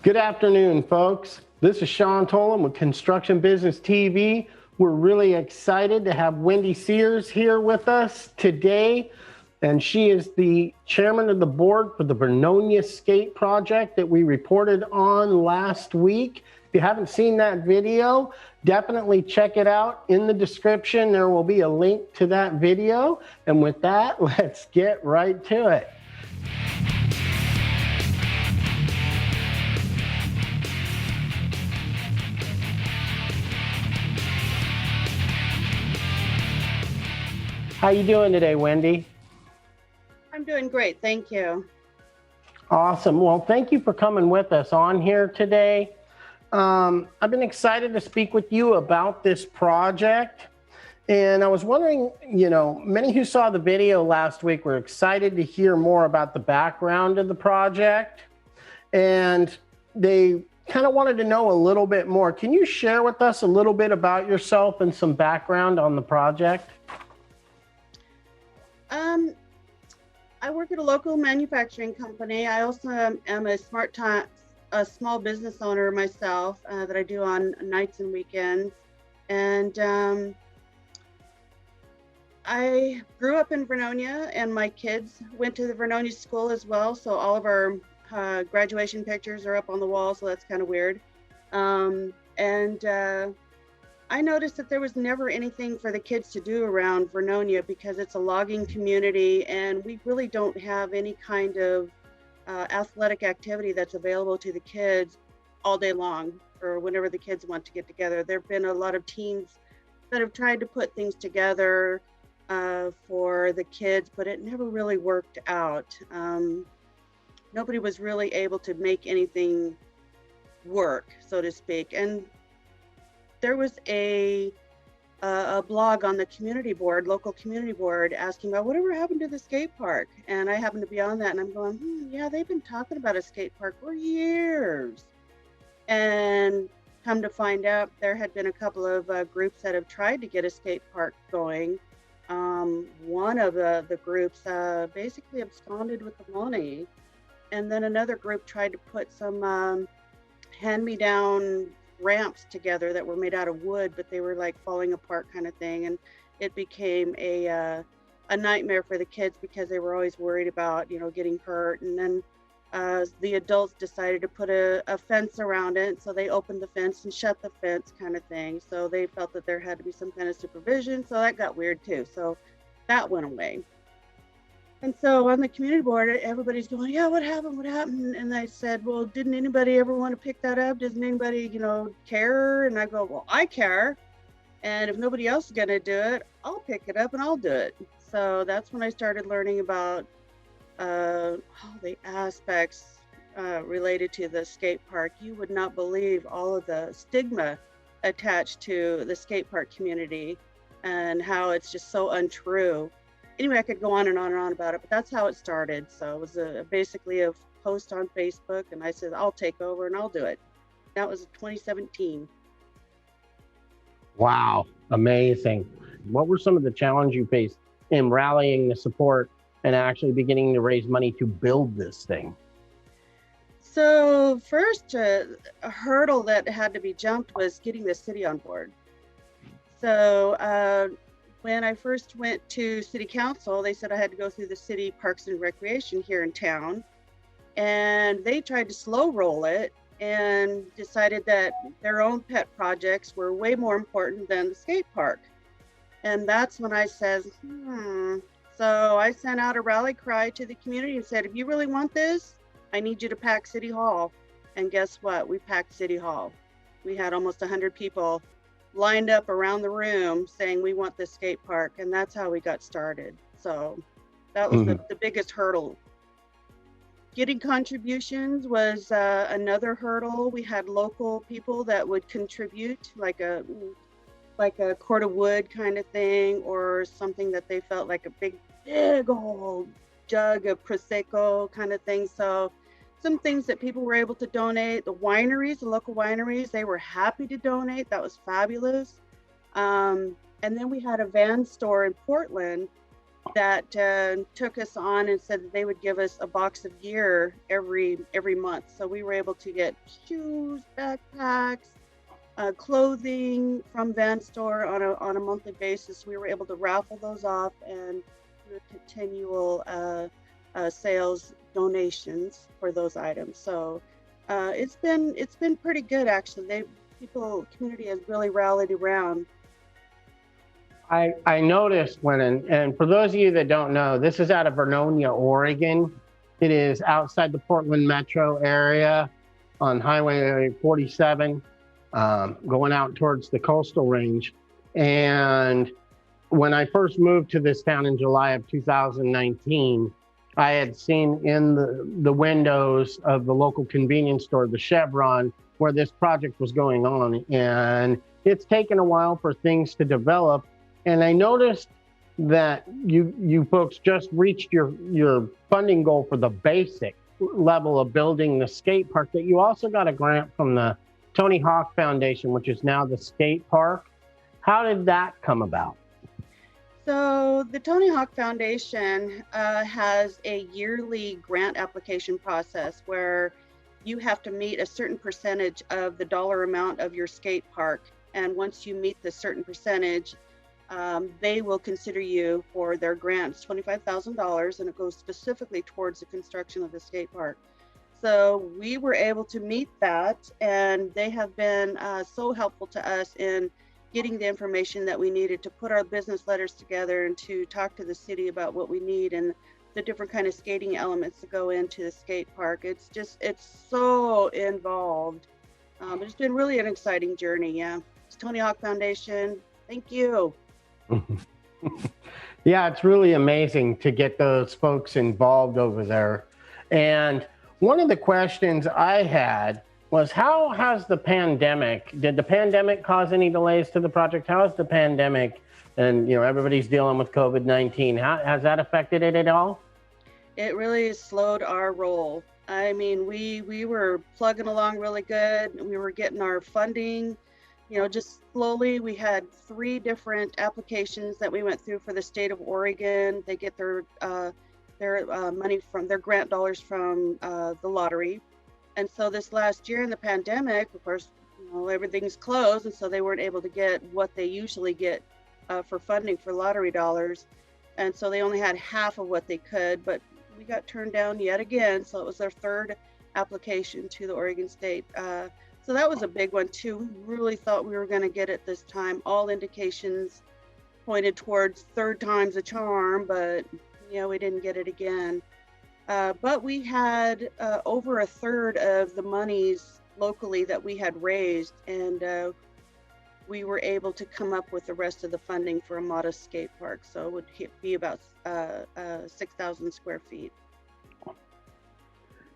Good afternoon, folks. This is Sean Tolan with Construction Business TV. We're really excited to have Wendy Sears here with us today, and she is the chairman of the board for the Vernonia SK8 project that we reported on last week. If you haven't seen that video, definitely check it out. In the description, there will be a link to that video. And with that, let's get right to it. How you doing today, Wendy? I'm doing great, thank you. Awesome. Well, thank you for coming with us on here today. I've been excited to speak with you about this project. And I was wondering, many who saw the video last week were excited to hear more about the background of the project. And they kind of wanted to know a little bit more. Can you share with us a little bit about yourself and some background on the project? I work at a local manufacturing company. I also am a small business owner myself that I do on nights and weekends. And I grew up in Vernonia, and my kids went to the Vernonia school as well. So all of our graduation pictures are up on the wall, so that's kind of weird. I noticed that there was never anything for the kids to do around Vernonia because it's a logging community, and we really don't have any kind of athletic activity that's available to the kids all day long or whenever the kids want to get together. There have been a lot of teams that have tried to put things together for the kids, but it never really worked out. Nobody was really able to make anything work, so to speak. And there was a blog on the community board, local community board, asking about whatever happened to the skate park. And I happened to be on that, and I'm going, yeah, they've been talking about a skate park for years. And come to find out, there had been a couple of groups that have tried to get a skate park going. One of the groups basically absconded with the money. And then another group tried to put some hand-me-down ramps together that were made out of wood, but they were like falling apart kind of thing, and it became a nightmare for the kids because they were always worried about getting hurt. And then the adults decided to put a fence around it, so they opened the fence and shut the fence kind of thing. So they felt that there had to be some kind of supervision, so that got weird too, so that went away. And so on the community board, everybody's going, yeah, what happened? And I said, well, didn't anybody ever want to pick that up? Doesn't anybody, care? And I go, well, I care. And if nobody else is going to do it, I'll pick it up and I'll do it. So that's when I started learning about all the aspects related to the skate park. You would not believe all of the stigma attached to the skate park community and how it's just so untrue. Anyway, I could go on and on and on about it, but that's how it started. So it was basically a post on Facebook, and I said, I'll take over and I'll do it. That was 2017. Wow, amazing. What were some of the challenges you faced in rallying the support and actually beginning to raise money to build this thing? So first, a hurdle that had to be jumped was getting the city on board. So when I first went to city council, they said I had to go through the city parks and recreation here in town, and they tried to slow roll it and decided that their own pet projects were way more important than the skate park. And that's when I said, So I sent out a rally cry to the community and said, if you really want this, I need you to pack City Hall. And guess what? We packed City Hall. We had almost 100 people lined up around the room saying we want this skate park, and that's how we got started. So that was the biggest hurdle. Getting contributions was another hurdle. We had local people that would contribute, like a cord of wood kind of thing, or something that they felt like a big old jug of Prosecco kind of thing. So some things that people were able to donate. The wineries, the local wineries, they were happy to donate. That was fabulous. And then we had a van store in Portland that took us on and said that they would give us a box of gear every month. So we were able to get shoes, backpacks, clothing from Van Store on a monthly basis. We were able to raffle those off and do continual sales donations for those items. So it's been pretty good actually. Community has really rallied around. I noticed and for those of you that don't know, this is out of Vernonia, Oregon. It is outside the Portland metro area on Highway 47, going out towards the coastal range. And when I first moved to this town in July of 2019, I had seen in the windows of the local convenience store, the Chevron, where this project was going on. And it's taken a while for things to develop. And I noticed that you folks just reached your funding goal for the basic level of building the skate park, that you also got a grant from the Tony Hawk Foundation, which is now the skate park. How did that come about? So the Tony Hawk Foundation has a yearly grant application process where you have to meet a certain percentage of the dollar amount of your skate park. And once you meet the certain percentage, they will consider you for their grant. It's $25,000, and it goes specifically towards the construction of the skate park. So we were able to meet that, and they have been so helpful to us in getting the information that we needed to put our business letters together and to talk to the city about what we need and the different kind of skating elements that go into the skate park. It's so involved. But it's been really an exciting journey. Yeah, it's Tony Hawk Foundation. Thank you. Yeah, it's really amazing to get those folks involved over there. And one of the questions I had was, how has did the pandemic cause any delays to the project? How has the pandemic, and everybody's dealing with COVID-19, has that affected it at all? It really slowed our roll. I mean, we were plugging along really good. We were getting our funding, just slowly. We had 3 different applications that we went through for the state of Oregon. They get their money from their grant dollars from the lottery. And so this last year in the pandemic, of course, everything's closed, and so they weren't able to get what they usually get for funding for lottery dollars. And so they only had half of what they could, but we got turned down yet again. So it was their 3rd application to the Oregon State. So that was a big one too. We really thought we were going to get it this time. All indications pointed towards 3rd time's the charm, but we didn't get it again. But we had over 1/3 of the monies locally that we had raised, and we were able to come up with the rest of the funding for a modest skate park. So it would be about 6,000 square feet.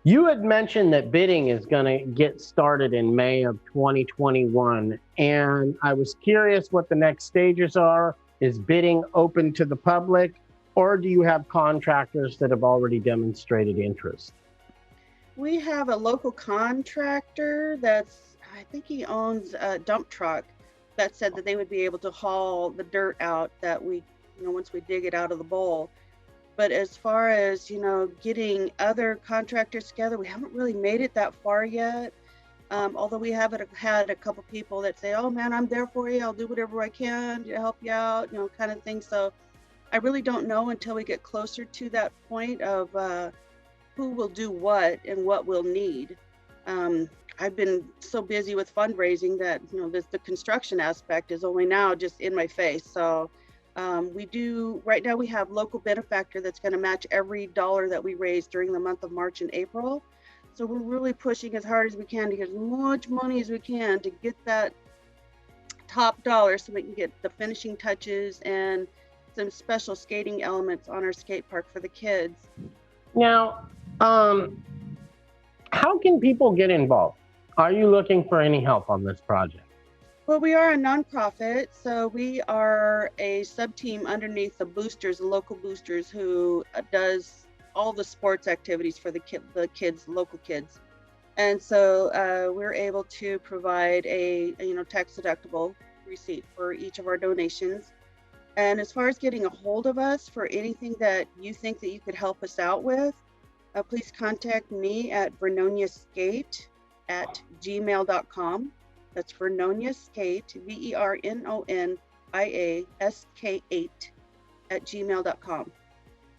You had mentioned that bidding is going to get started in May of 2021, and I was curious what the next stages are. Is bidding open to the public, or do you have contractors that have already demonstrated interest? We have a local contractor I think he owns a dump truck, that said that they would be able to haul the dirt out that once we dig it out of the bowl. But as far as, getting other contractors together, we haven't really made it that far yet. Although we have had a couple people that say, oh man, I'm there for you. I'll do whatever I can to help you out, kind of thing. So I really don't know until we get closer to that point of who will do what and what we'll need. I've been so busy with fundraising that the construction aspect is only now just in my face. So right now we have local benefactor that's going to match every dollar that we raise during the month of March and April. So we're really pushing as hard as we can to get as much money as we can to get that top dollar so we can get the finishing touches and some special skating elements on our skate park for the kids. Now, how can people get involved? Are you looking for any help on this project? Well, we are a nonprofit, so we are a sub-team underneath the boosters, the local boosters, who does all the sports activities for the kids, local kids. And so we're able to provide a tax-deductible receipt for each of our donations. And as far as getting a hold of us for anything that you think that you could help us out with, please contact me at Vernonia SK8 at gmail.com. That's Vernonia SK8, Vernonia SK8 at gmail.com.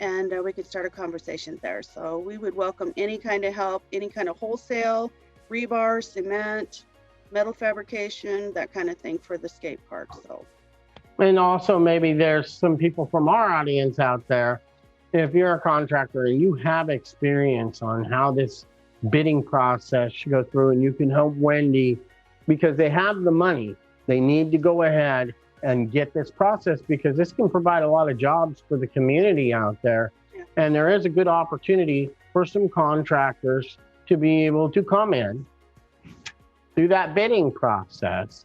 And we could start a conversation there. So we would welcome any kind of help, any kind of wholesale, rebar, cement, metal fabrication, that kind of thing for the skate park. So. And also maybe there's some people from our audience out there. If you're a contractor and you have experience on how this bidding process should go through, and you can help Wendy because they have the money, they need to go ahead and get this process because this can provide a lot of jobs for the community out there. Yeah. And there is a good opportunity for some contractors to be able to come in through that bidding process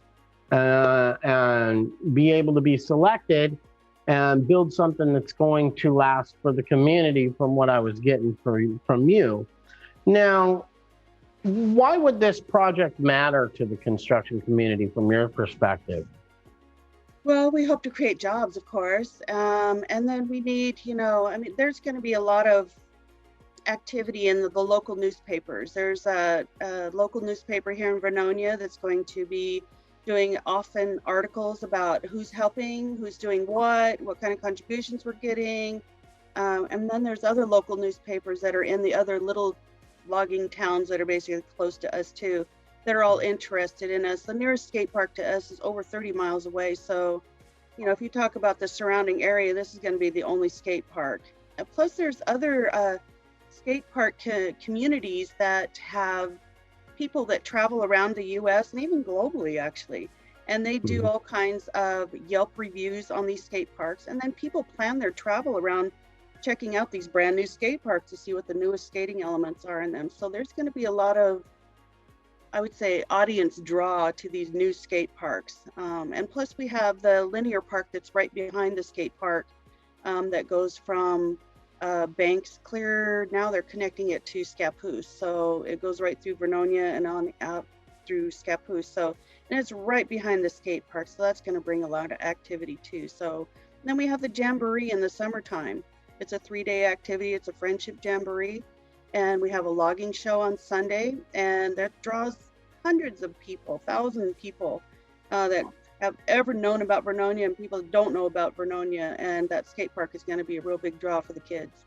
and be able to be selected and build something that's going to last for the community from what I was getting from you. Now, why would this project matter to the construction community from your perspective? Well, we hope to create jobs, of course. And then we need, there's going to be a lot of activity in the local newspapers. There's a local newspaper here in Vernonia that's going to be doing often articles about who's helping, who's doing what kind of contributions we're getting. And then there's other local newspapers that are in the other little logging towns that are basically close to us too, that are all interested in us. The nearest skate park to us is over 30 miles away. So, if you talk about the surrounding area, this is going to be the only skate park. And plus there's other skate park communities that have people that travel around the US and even globally actually. And they do all kinds of Yelp reviews on these skate parks. And then people plan their travel around checking out these brand new skate parks to see what the newest skating elements are in them. So there's going to be a lot of, I would say, audience draw to these new skate parks. And plus we have the linear park that's right behind the skate park that goes from Banks clear. Now they're connecting it to Scappoose. So it goes right through Vernonia and on out through Scappoose. So, and it's right behind the skate park. So that's going to bring a lot of activity too. So then we have the Jamboree in the summertime. It's a 3-day activity. It's a friendship jamboree. And we have a logging show on Sunday, and that draws hundreds of people, thousands of people that have ever known about Vernonia and people that don't know about Vernonia. And that skate park is going to be a real big draw for the kids.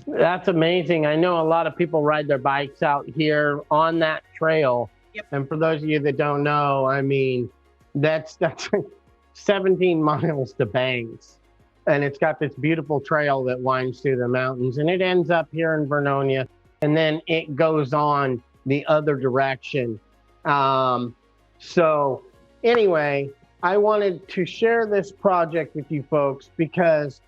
That's amazing. I know a lot of people ride their bikes out here on that trail. Yep. And for those of you that don't know, I mean, that's 17 miles to Banks. And it's got this beautiful trail that winds through the mountains, and it ends up here in Vernonia, and then it goes on the other direction. So anyway, I wanted to share this project with you folks because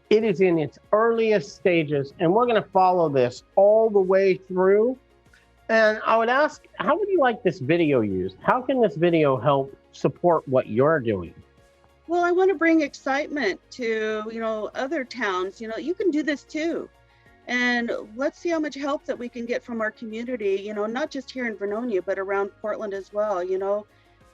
it is in its earliest stages, and we're going to follow this all the way through. And I would ask, how would you like this video used? How can this video help support what you're doing? Well, I want to bring excitement to, other towns. You can do this too. And let's see how much help that we can get from our community, not just here in Vernonia, but around Portland as well.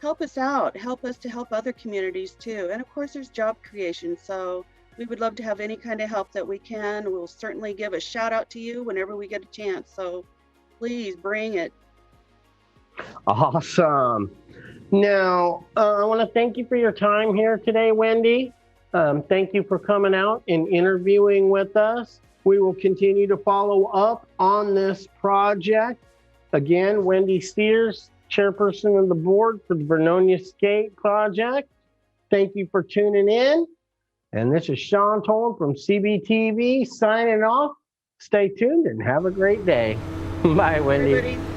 Help us out, help us to help other communities too. And of course, there's job creation. So we would love to have any kind of help that we can. We'll certainly give a shout out to you whenever we get a chance. So please bring it. Awesome. Now, I want to thank you for your time here today, Wendy. Thank you for coming out and interviewing with us. We will continue to follow up on this project. Again, Wendy Sears, Chairperson of the Board for the Vernonia SK8 Project. Thank you for tuning in. And this is Sean Tolan from CBTV signing off. Stay tuned and have a great day. Bye, Wendy. Everybody.